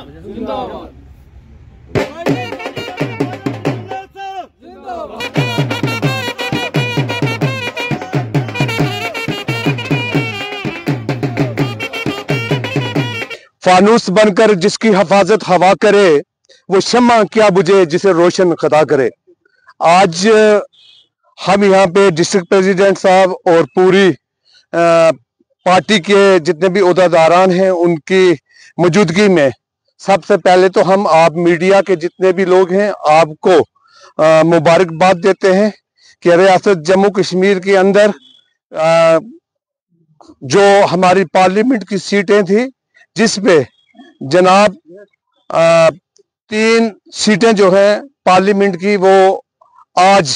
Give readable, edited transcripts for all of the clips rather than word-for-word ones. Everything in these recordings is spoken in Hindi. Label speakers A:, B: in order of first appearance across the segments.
A: जिंदाबाद।
B: फानूस बनकर जिसकी हिफाजत हवा करे, वो शम्मा क्या बुझे जिसे रोशन खुदा करे। आज हम यहाँ पे डिस्ट्रिक्ट प्रेसिडेंट साहब और पूरी पार्टी के जितने भी ओहदेदारान हैं उनकी मौजूदगी में सबसे पहले तो हम आप मीडिया के जितने भी लोग हैं आपको मुबारकबाद देते हैं कि रियासत जम्मू कश्मीर के अंदर जो हमारी पार्लियामेंट की सीटें थी जिसपे जनाब 3 सीटें जो है पार्लियामेंट की वो आज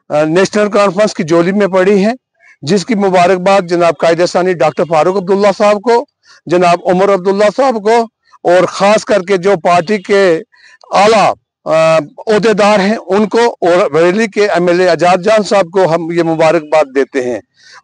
B: नेशनल कॉन्फ्रेंस की झोली में पड़ी हैं, जिसकी मुबारकबाद जनाब कायदेसानी डॉक्टर फारूक अब्दुल्ला साहब को, जनाब उमर अब्दुल्ला साहब को और ख़ास करके जो पार्टी के आला ओहदेदार हैं उनको और बरेली के एमएलए आजाद जान साहब को हम ये मुबारकबाद देते हैं।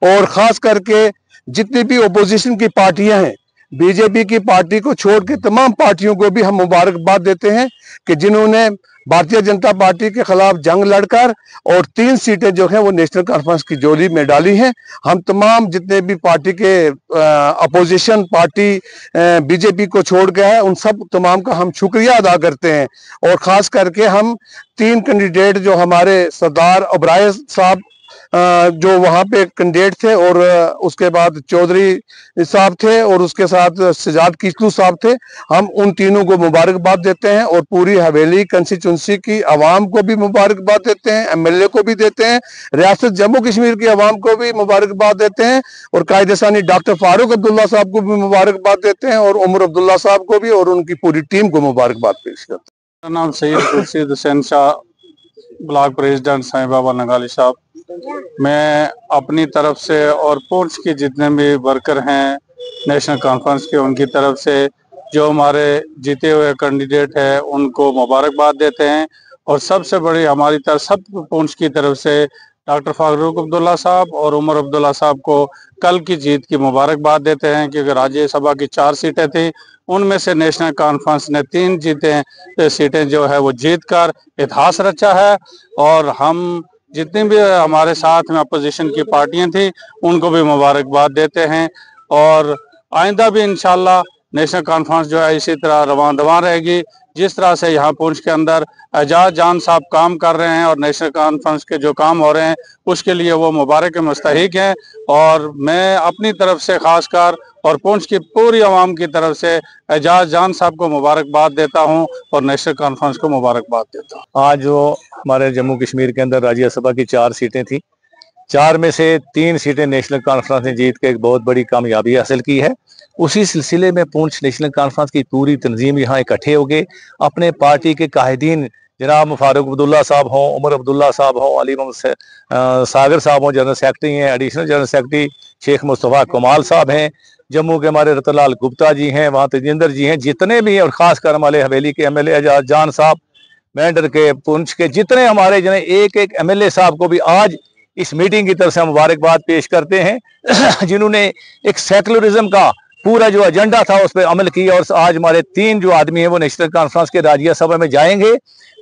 B: और ख़ास करके जितनी भी ओपोजिशन की पार्टियां हैं, बीजेपी की पार्टी को छोड़ के तमाम पार्टियों को भी हम मुबारकबाद देते हैं कि जिन्होंने भारतीय जनता पार्टी के खिलाफ जंग लड़कर और 3 सीटें जो हैं वो नेशनल कॉन्फ्रेंस की झोली में डाली हैं। हम तमाम जितने भी पार्टी के अपोजिशन पार्टी बीजेपी को छोड़ के है उन सब तमाम का हम शुक्रिया अदा करते हैं। और ख़ास करके हम 3 कैंडिडेट जो हमारे सरदार अब्राय साहब जो वहाँ पे कैंडिडेट थे और उसके बाद चौधरी साहब थे और उसके साथ सजाद किचलू साहब थे, हम उन तीनों को मुबारकबाद देते हैं और पूरी हवेली कंस्टिट्यूंसी की आवाम को भी मुबारकबाद देते हैं, एमएलए को भी देते हैं, रियासत जम्मू कश्मीर की आवाम को भी मुबारकबाद देते हैं और कायदेसानी डॉक्टर फारूक अब्दुल्ला साहब को भी मुबारकबाद देते हैं और उमर अब्दुल्ला साहब को भी और उनकी पूरी टीम को मुबारकबाद पेश करते हैं।
C: मेरा नाम सैयद खुर्शीद हुसैन शाह, ब्लॉक प्रेसिडेंट साईं बाबा नगाली साहब। मैं अपनी तरफ से और पुंछ के जितने भी वर्कर हैं नेशनल कॉन्फ्रेंस के उनकी तरफ से जो हमारे जीते हुए कैंडिडेट हैं उनको मुबारकबाद देते हैं। और सबसे बड़ी हमारी तरफ सब पुंछ की तरफ से डॉक्टर फारूक अब्दुल्ला साहब और उमर अब्दुल्ला साहब को कल की जीत की मुबारकबाद देते हैं, क्योंकि राज्यसभा की 4 सीटें थी, उनमें से नेशनल कॉन्फ्रेंस ने 3 सीटें जो है वो जीत कर इतिहास रचा है। और हम जितनी भी हमारे साथ में अपोजिशन की पार्टियां थी उनको भी मुबारकबाद देते हैं। और आइंदा भी इंशाल्लाह नेशनल कॉन्फ्रेंस जो है इसी तरह रवां दवां रहेगी। जिस तरह से यहाँ पुंछ के अंदर आजाद जान साहब काम कर रहे हैं और नेशनल कॉन्फ्रेंस के जो काम हो रहे हैं उसके लिए वो मुबारक के मुस्तहिक हैं। और मैं अपनी तरफ से खासकर और पुंछ की पूरी आवाम की तरफ से आजाद जान साहब को मुबारकबाद देता हूं और नेशनल कॉन्फ्रेंस को मुबारकबाद देता हूं।
D: आज जो हमारे जम्मू कश्मीर के अंदर राज्यसभा की 4 सीटें थी, 4 में से 3 सीटें नेशनल कॉन्फ्रेंस ने जीत के एक बहुत बड़ी कामयाबी हासिल की है। उसी सिलसिले में पुंछ नेशनल कॉन्फ्रेंस की पूरी तंजीम यहाँ इकट्ठे हो गए। अपने पार्टी के काहिदीन जनाब फारूक अब्दुल्ला साहब हों, उमर अब्दुल्ला साहब हों, अली सागर साहब हों, जनरल सेक्रेटरी हैं, additional general secretary Sheikh Mustafa Kamal साहब हैं, जम्मू के हमारे रतनलाल गुप्ता जी हैं, वहाँ तेजिंदर जी हैं, जितने भी हैं, और ख़ासकर हमारे हवेली के एमएलए आजाद जान साहब, मेंढर के पुंछ के जितने हमारे एक एमएलए साहब को भी आज इस मीटिंग की तरफ से मुबारकबाद पेश करते हैं जिन्होंने एक सेकुलरिज्म का पूरा जो एजेंडा था उस पर अमल किया। और आज हमारे 3 जो आदमी हैं वो नेशनल कॉन्फ्रेंस के राज्यसभा में जाएंगे,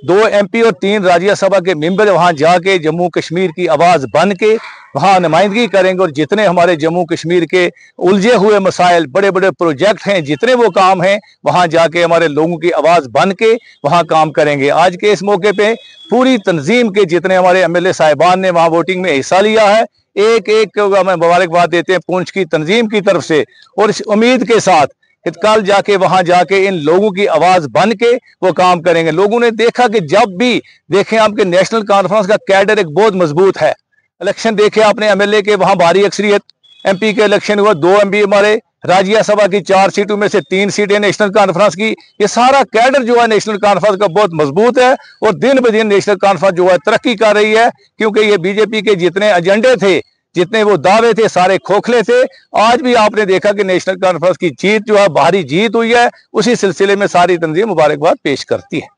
D: 2 एमपी और 3 राज्यसभा के मेंबर वहां जाके जम्मू कश्मीर की आवाज बन के वहां नुमाइंदगी करेंगे। और जितने हमारे जम्मू कश्मीर के उलझे हुए मसाइल, बड़े बड़े प्रोजेक्ट हैं, जितने वो काम हैं, वहां जाके हमारे लोगों की आवाज बन के वहां काम करेंगे। आज के इस मौके पे पूरी तंजीम के जितने हमारे एमएलए साहिबान ने वहां वोटिंग में हिस्सा लिया है, एक एक को हमें मुबारकबाद देते हैं पुंछ की तंजीम की तरफ से। और इस उम्मीद के साथ कल जाके वहां जाके इन लोगों की आवाज बन के वो काम करेंगे। लोगों ने देखा कि जब भी देखें आपके नेशनल कॉन्फ्रेंस का कैडर एक बहुत मजबूत है। इलेक्शन देखे आपने एमएलए के वहां भारी अक्सरियत, एमपी के इलेक्शन हुआ, 2 एमपी हमारे, राज्यसभा की 4 सीटों में से 3 सीटें नेशनल कॉन्फ्रेंस की। ये सारा कैडर जो है नेशनल कॉन्फ्रेंस का बहुत मजबूत है और दिन ब दिन नेशनल कॉन्फ्रेंस जो है तरक्की कर रही है, क्योंकि ये बीजेपी के जितने एजेंडे थे, जितने वो दावे थे, सारे खोखले थे। आज भी आपने देखा कि नेशनल कॉन्फ्रेंस की जीत जो है भारी जीत हुई है। उसी सिलसिले में सारी तंजीम मुबारकबाद पेश करती है।